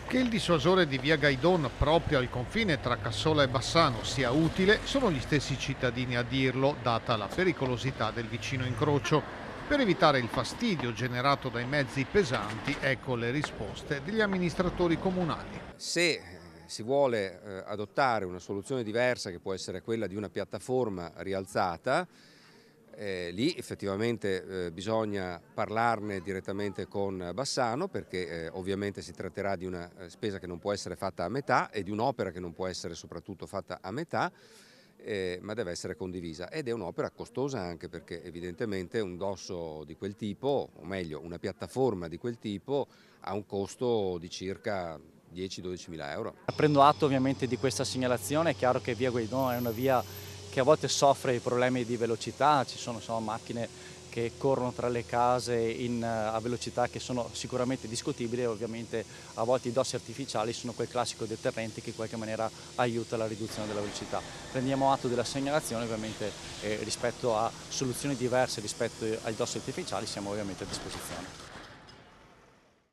Che il dissuasore di via Gaidon, proprio al confine tra Cassola e Bassano, sia utile, sono gli stessi cittadini a dirlo, data la pericolosità del vicino incrocio. Per evitare il fastidio generato dai mezzi pesanti, ecco le risposte degli amministratori comunali. Se si vuole adottare una soluzione diversa, che può essere quella di una piattaforma rialzata, lì effettivamente bisogna parlarne direttamente con Bassano, perché ovviamente si tratterà di una spesa che non può essere fatta a metà e di un'opera che non può essere soprattutto fatta a metà, ma deve essere condivisa, ed è un'opera costosa anche perché evidentemente un dosso di quel tipo, o meglio una piattaforma di quel tipo, ha un costo di circa 10-12 mila euro. Prendo atto ovviamente di questa segnalazione. È chiaro che via Guidon è una via che a volte soffre di problemi di velocità, ci sono macchine che corrono tra le case a velocità che sono sicuramente discutibili, e ovviamente a volte i dossi artificiali sono quel classico deterrente che in qualche maniera aiuta la riduzione della velocità. Prendiamo atto della segnalazione, ovviamente rispetto a soluzioni diverse rispetto ai dossi artificiali siamo ovviamente a disposizione.